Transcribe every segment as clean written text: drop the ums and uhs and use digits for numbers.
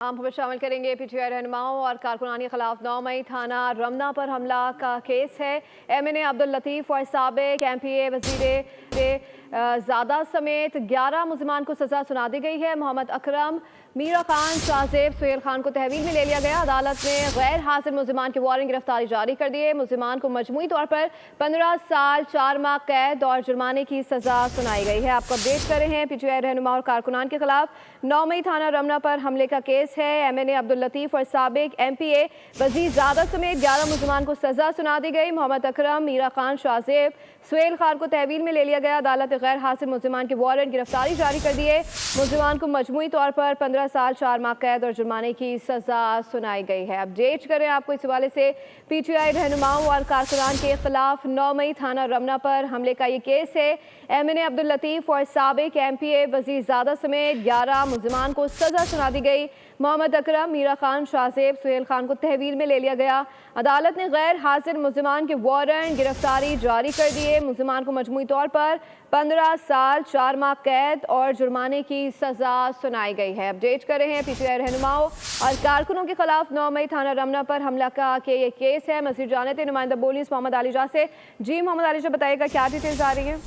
आम खबर शामिल करेंगे। पीटीआई रहनुमाओं और कारकुनान के खिलाफ 9 मई थाना रमना पर हमला का केस है। एमएनए अब्दुल लतीफ और साबिक एमपीए वजीर ज़ादा समेत 11 मुल्ज़िमान को सज़ा सुना दी गई है। मोहम्मद अकरम, मीरा खान, शाहजेब, सुहेल खान को तहवील में ले लिया गया। अदालत ने गैर हाजिर मुल्ज़िमान के वारंट गिरफ्तारी जारी कर दिए। मुल्ज़िमान को मजमूई तौर पर 15 साल 4 माह कैद और जुर्माने की सज़ा सुनाई गई है। आपको अपडेट कर रहे हैं। पीटीआई रहनुमा और कारकुनान के खिलाफ 9 मई थाना रमना पर हमले का केस है। एमएनए अब्दुल लतीफ और साबिक एमपीए वजीर ज़ादा समेत 11 मुल्ज़िमान को सज़ा सुना दी गई। मोहम्मद अकरम, मीरा खान, शाहजेब, सुहेल खान को तहवील में ले लिया गया। अदालत ने गैर हाजिर मुल्ज़िमान के वारंट गिरफ्तारी जारी कर दिए। मुल्ज़िमान को मजमूई तौर पर 15 साल 4 माह कैद और जुर्माने की सज़ा सुनाई गई है। अपडेट करें आपको इस हवाले से। पीटीआई रहनुमाओं और कारकुनान के खिलाफ 9 मई थाना रमना पर हमले का ये केस है। एमएनए अब्दुल लतीफ और साबिक एमपीए वजीर ज़ादा समेत 11 मुल्ज़िमान को सज़ा सुना दी गई। मोहम्मद अकरम, मीरा खान, शाहजेब, सुहेल खान को तहवील में ले लिया गया। अदालत ने गैर हाजिर मुल्ज़िमान के वारंट गिरफ्तारी जारी कर दिए। मुल्ज़िमान को मजमूई तौर पर 15 साल 4 माह कैद और जुर्माने की सज़ा सुनाई गई है। अपडेट कर रहे हैं। पीटीआई रहनुमाओं और कारकुनों के खिलाफ 9 मई थाना रमना पर हमला का ये केस है। मज़ीद जाने थे नुमाइंदा बोलीस मोहम्मद अलीजा से। जी मोहम्मद अलीजा, बताइएगा क्या डिटेल्स आ रही हैं?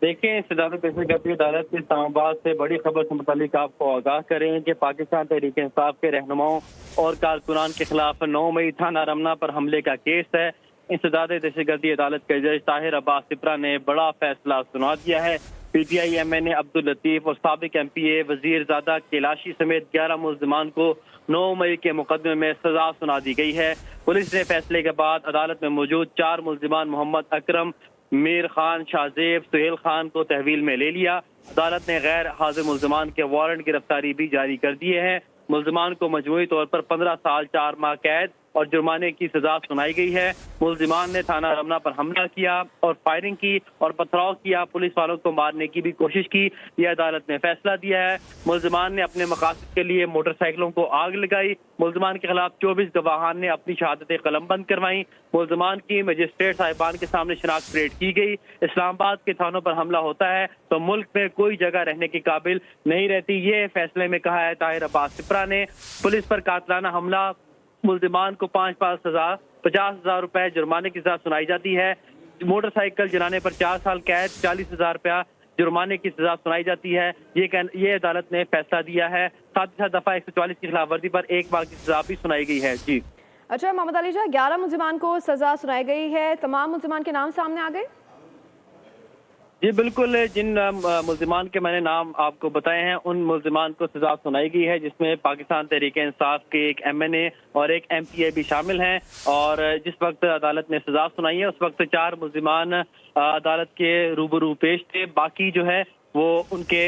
देखिए, अदालत के इस्लामाबाद से बड़ी खबर से मुतालिक आपको आगाह करें कि पाकिस्तान तहरीक इंसाफ के रहनुमाओं और कारकुनान के खिलाफ 9 मई थाना रमना पर हमले का केस है। इंसदाद दहशतगर्दी अदालत के जज ताहिर अब्बास सिपरा ने बड़ा फैसला सुना दिया है। पीटीआई एमएनए अब्दुल लतीफ और साबिक एमपीए वजीर ज़ादा केलाशी समेत 11 मुल्ज़िमान को 9 मई के मुकदमे में सजा सुना दी गई है। पुलिस ने फैसले के बाद अदालत में मौजूद 4 मुल्ज़िमान मोहम्मद अकरम, मीर खान, शाहजेब, सुहेल खान को तहवील में ले लिया। अदालत ने गैर हाजिर मुल्ज़िमान के वारंट गिरफ्तारी भी जारी कर दिए हैं। मुल्ज़िमान को मजमूई तौर पर 15 साल 4 माह कैद और जुर्माने की सजा सुनाई गई है। मुल्ज़िमान ने थाना रमना पर हमला किया और फायरिंग की और पथराव किया। पुलिस वालों को मारने की भी कोशिश की। यह अदालत ने फैसला दिया है। मुल्ज़िमान ने अपने मकासद के लिए मोटरसाइकिलों को आग लगाई। मुल्ज़िमान के खिलाफ 24 गवाहान ने अपनी शहादतें कलमबंद करवाई। मुल्ज़िमान की मजिस्ट्रेट साहिबान के सामने शनाख्त परेड की गई। इस्लामाबाद के थानों पर हमला होता है तो मुल्क में कोई जगह रहने के काबिल नहीं रहती। ये फैसले में कहा है ताहिर अब्बास सिपरा ने। पुलिस पर कातिलाना हमला, मुल्ज़िमान को 5 सजा, 50,000 रुपए जुर्माने की सजा सुनाई जाती है। मोटरसाइकिल जलाने पर 4 साल कैद, 40,000 रुपया जुर्माने की सजा सुनाई जाती है। ये अदालत ने फैसला दिया है। साथ ही साथ दफा 144 की खिलाफ वर्जी पर 1 माह की सजा भी सुनाई गई है। जी अच्छा मोहम्मद अलीजा, 11 मुल्ज़िमान को सजा सुनाई गई है। तमाम मुल्ज़िमान के नाम सामने आ गए? जी बिल्कुल, जिन मुल्ज़िमान के मैंने नाम आपको बताए हैं उन मुल्ज़िमान को सजा सुनाई गई है, जिसमें पाकिस्तान तहरीक इंसाफ के एक एमएनए और एक एमपीए भी शामिल हैं। और जिस वक्त अदालत ने सजा सुनाई है उस वक्त 4 मुल्ज़िमान अदालत के रूबरू पेश थे। बाकी जो है वो उनके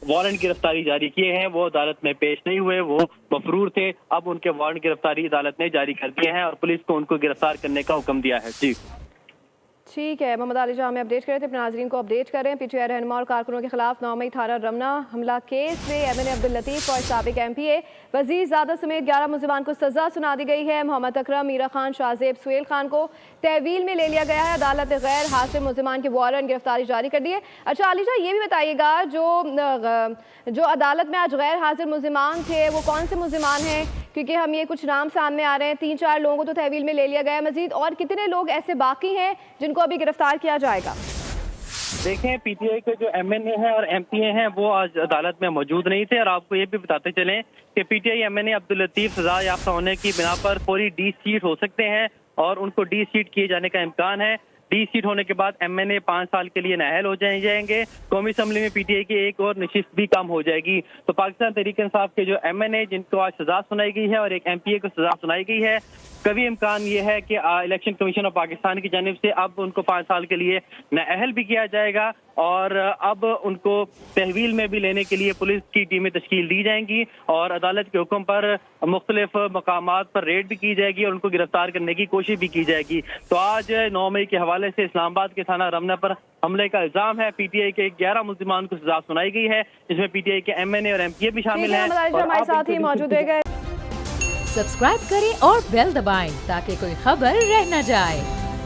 वारंट गिरफ्तारी जारी किए हैं, वो अदालत में पेश नहीं हुए, वो मफरूर थे। अब उनके वारंट गिरफ्तारी अदालत ने जारी कर दिए हैं और पुलिस को उनको गिरफ्तार करने का हुक्म दिया है। जी ठीक है मोहम्मद अलीजा, हमें अपडेट करें थे, अपने नाज़रीन को अपडेट करें। पीटीआई रहनुमा और कारकुनों के खिलाफ 9 मई थाना रमना हमला केस में एमएनए अब्दुल लतीफ और साबिक एमपीए वजीर ज़ादा समेत 11 मुल्ज़िमान को सजा सुना दी गई है। मोहम्मद अकरम, मीरा खान, शाहजेब, सुहेल खान को तहवील में ले लिया गया है। अदालत ने गैर हाजिर मुल्ज़िमान के वारंट गिरफ्तारी जारी कर दी है। अच्छा अलीजा, ये भी बताइएगा, जो अदालत में आज गैर हाजिर मुल्ज़िमान थे वो कौन से मुल्ज़िमान हैं? क्योंकि हम ये कुछ नाम सामने आ रहे हैं, 3-4 लोगों को तो तहवील में ले लिया गया है। मजीद और कितने लोग ऐसे बाकी हैं जिनको अभी गिरफ्तार किया जाएगा? देखें, पीटीआई के जो एमएनए हैं और एमपीए हैं वो आज अदालत में मौजूद नहीं थे। और आपको ये भी बताते चलें कि पीटीआई एमएनए अब्दुल लतीफ सजा याफ्ता होने की बिना पर फौरी डी सीट हो सकते हैं और उनको डी सीट किए जाने का इम्कान है। डी सीट होने के बाद एमएनए 5 साल के लिए नाअहल हो जाएंगे। कौमी असम्बली में पीटीआई की एक और नशिस्त भी कम हो जाएगी। तो पाकिस्तान तहरीक इंसाफ के जो एमएनए जिनको आज सजा सुनाई गई है और एक एमपीए को सजा सुनाई गई है, कभी इम्कान ये है कि इलेक्शन कमीशन ऑफ पाकिस्तान की जानिब से अब उनको 5 साल के लिए नाअहल भी किया जाएगा और अब उनको तहवील में भी लेने के लिए पुलिस की टीमें तश्कील दी जाएंगी और अदालत के हुक्म पर मुख्तलिफ मकामात पर रेड भी की जाएगी और उनको गिरफ्तार करने की कोशिश भी की जाएगी। तो आज 9 मई के हवाले से इस्लामाबाद के थाना रमना पर हमले का इल्जाम है। पीटीआई के 11 मुल्ज़िमान को सजा सुनाई गई है, जिसमें पीटीआई के एमएनए और एमपीए भी शामिल हैं। हमारे साथ ही मौजूद है। सब्सक्राइब करें और बेल दबाएं ताकि कोई खबर रह न जाए।